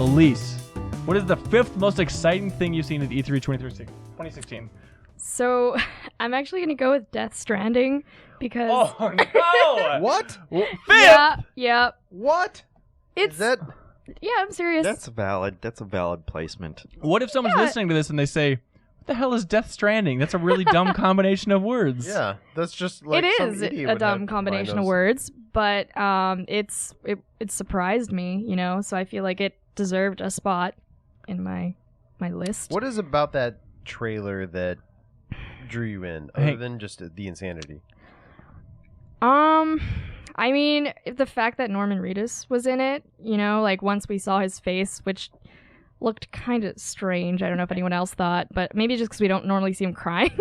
Elise, what is the fifth most exciting thing you've seen at E3 2016? So, I'm actually going to go with Death Stranding because... Oh, no! What? Fifth? Yeah. What? It's... Is that... Yeah, I'm serious. That's a valid placement. What if someone's listening to this and they say, what the hell is Death Stranding? That's a really dumb combination of words. Yeah, that's just like it some is idiot a would dumb have to combination find of those. words, but it surprised me, you know, so I feel like it deserved a spot in my list. What is about that trailer that drew you in, other than just the insanity? I mean, the fact that Norman Reedus was in it, you know, like once we saw his face, which looked kind of strange. I don't know if anyone else thought, but maybe just because we don't normally see him crying.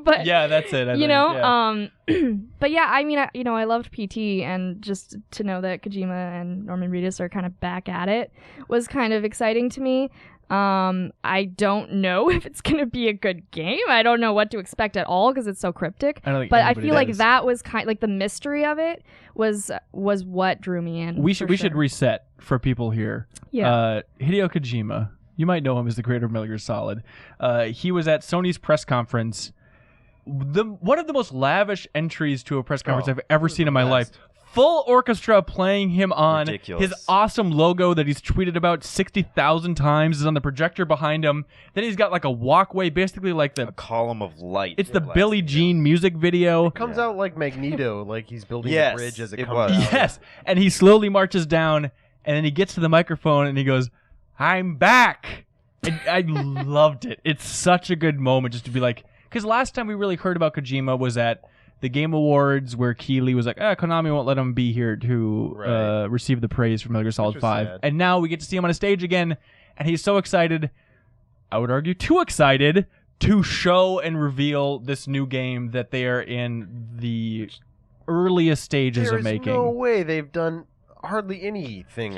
But yeah, that's it. I you think, know, yeah. But yeah, I mean, I loved PT, and just to know that Kojima and Norman Reedus are kind of back at it was kind of exciting to me. I don't know if it's gonna be a good game. I don't know what to expect at all because it's so cryptic. But I feel like that was kind like the mystery of it was what drew me in. We should reset for people here. Yeah. Hideo Kojima, you might know him as the creator of Metal Gear Solid. He was at Sony's press conference. One of the most lavish entries to a press conference I've ever seen in my life. Full orchestra playing him on. Ridiculous. His awesome logo that he's tweeted about 60,000 times is on the projector behind him. Then he's got like a walkway, basically like A column of light. it's the Billie Jean music video. It comes out like Magneto, like he's building a bridge as it comes was. out. Yes, and he slowly marches down, and then he gets to the microphone and he goes, "I'm back." And I loved it. It's such a good moment just to be like, because last time we really heard about Kojima was at the Game Awards where Keighley was like, Konami won't let him be here to receive the praise from Metal Gear Solid 5. Sad. And now we get to see him on a stage again, and he's so excited, I would argue too excited, to show and reveal this new game that they are in the earliest stages of making. There's no way they've done hardly anything.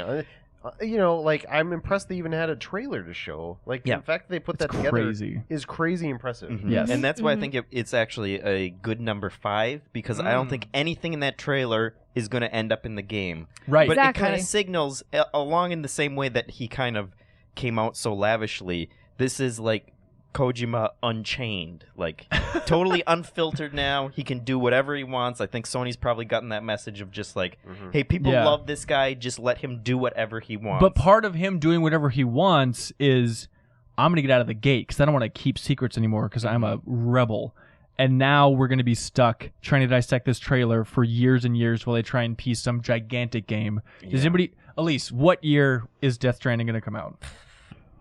You know, like, I'm impressed they even had a trailer to show. Like, the fact that they put that together is crazy impressive. Mm-hmm. Yes. And that's why I think it's actually a good number 5, because I don't think anything in that trailer is going to end up in the game. Right. But Exactly. it kind of signals, along in the same way that he kind of came out so lavishly, this is like Kojima Unchained. Like, totally unfiltered now. He can do whatever he wants. I think Sony's probably gotten that message of just like, hey, people love this guy. Just let him do whatever he wants. But part of him doing whatever he wants is, I'm going to get out of the gate because I don't want to keep secrets anymore because I'm a rebel. And now we're going to be stuck trying to dissect this trailer for years and years while they try and piece some gigantic game. Does anybody... Elise, what year is Death Stranding going to come out?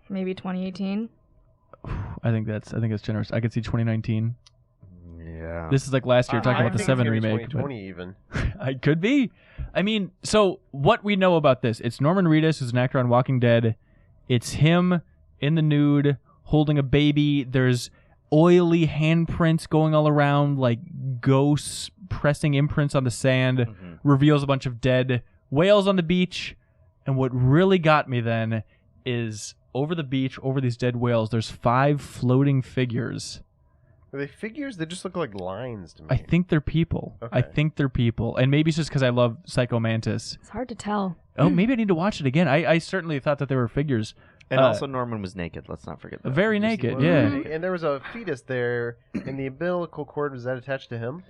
Maybe 2018. I think that's generous. I could see 2019. Yeah. This is like last year talking I about the think 7 it's gonna be remake. 2020 even. It could be. I mean, so what we know about this, it's Norman Reedus, who's an actor on Walking Dead. It's him in the nude holding a baby. There's oily handprints going all around, like ghosts pressing imprints on the sand. Reveals a bunch of dead whales on the beach. And what really got me then is over the beach, over these dead whales, there's 5 floating figures. Are they figures? They just look like lines to me. I think they're people. Okay. I think they're people. And maybe it's just because I love Psycho Mantis. It's hard to tell. Oh, maybe I need to watch it again. I certainly thought that they were figures. And also Norman was naked. Let's not forget that. Very naked, Well, yeah. And there was a fetus there, and the umbilical cord, was that attached to him?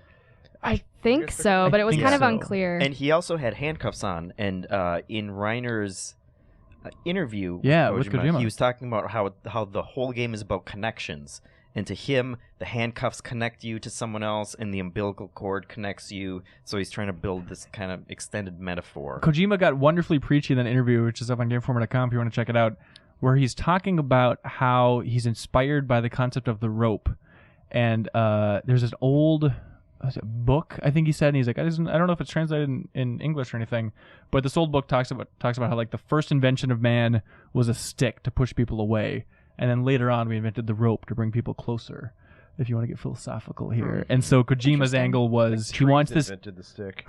I think so, but it was think kind of so. unclear. And he also had handcuffs on. And in Reiner's interview with Kojima, he was talking about how the whole game is about connections. And to him, the handcuffs connect you to someone else, and the umbilical cord connects you. So he's trying to build this kind of extended metaphor. Kojima got wonderfully preachy in that interview, which is up on GameFormer.com if you want to check it out, where he's talking about how he's inspired by the concept of the rope. And there's this old book, I think he said, and he's like, I don't know if it's translated in English or anything, but this old book talks about how like the first invention of man was a stick to push people away. And then later on, we invented the rope to bring people closer, if you want to get philosophical here. And so Kojima's angle was he wants this... invented the stick.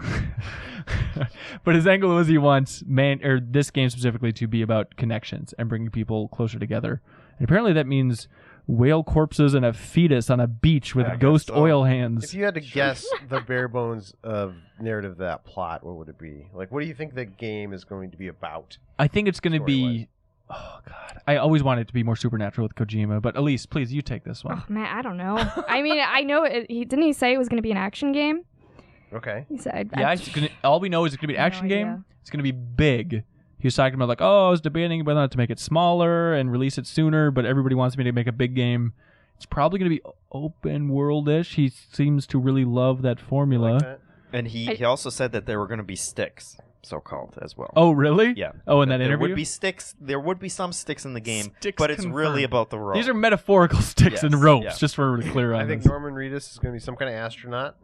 But his angle was he wants this game specifically to be about connections and bringing people closer together. And apparently that means whale corpses and a fetus on a beach with ghost oil hands. If you had to guess the bare bones of narrative of that plot, what would it be? Like, what do you think the game is going to be about? I think it's going to be Oh God, I always wanted it to be more supernatural with Kojima, but Elise, please, you take this one. Oh man, I don't know. I mean, I know didn't he say it was going to be an action game? Okay. He said, all we know is it's going to be an action game. It's going to be big. He was talking about I was debating whether or not to make it smaller and release it sooner, but everybody wants me to make a big game. It's probably going to be open world-ish. He seems to really love that formula. Like that. And he also said that there were going to be sticks, so-called, as well. Oh, really? Yeah. Oh, in that interview? There would be sticks. There would be some sticks in the game, Sticks but it's confirmed. really about the rope. These are metaphorical sticks and ropes, yeah. just for clear on I think this. Norman Reedus is going to be some kind of astronaut.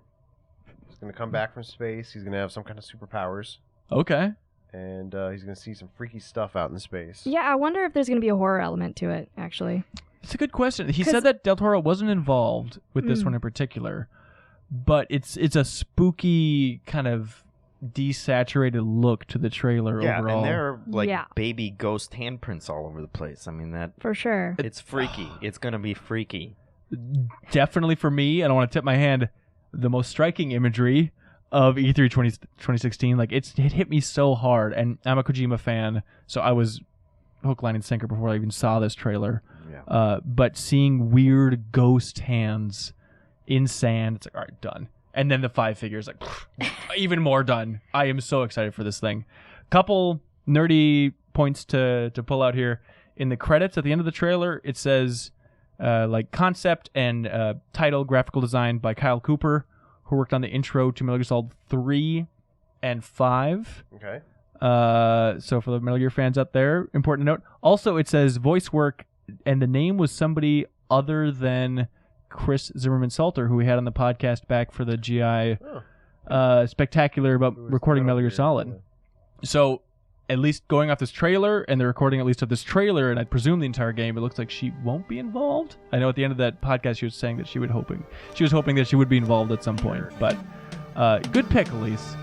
He's going to come back from space. He's going to have some kind of superpowers. Okay. And he's going to see some freaky stuff out in space. Yeah, I wonder if there's going to be a horror element to it, actually. It's a good question. He said that Del Toro wasn't involved with this one in particular, but it's a spooky kind of desaturated look to the trailer overall. And there are baby ghost handprints all over the place. I mean, that for sure. It's freaky. It's going to be freaky. Definitely for me, I don't want to tip my hand, the most striking imagery of E3 2016. It hit me so hard, and I'm a Kojima fan, so I was hook, line, and sinker before I even saw this trailer. Yeah. But seeing weird ghost hands in sand, it's all right, done. And then the 5 figures, even more done. I am so excited for this thing. Couple nerdy points to pull out here. In the credits at the end of the trailer, it says concept and title graphical design by Kyle Cooper, who worked on the intro to Metal Gear Solid 3 and 5. Okay. So for the Metal Gear fans out there, important to note. Also, it says voice work, and the name was somebody other than Chris Zimmerman-Salter, who we had on the podcast back for the GI spectacular about recording Metal Gear Solid. So, at least going off this trailer, and the recording at least of this trailer, and I presume the entire game, it looks like she won't be involved. I know at the end of that podcast she was saying that she was hoping that she would be involved at some point. But good pick, Elise.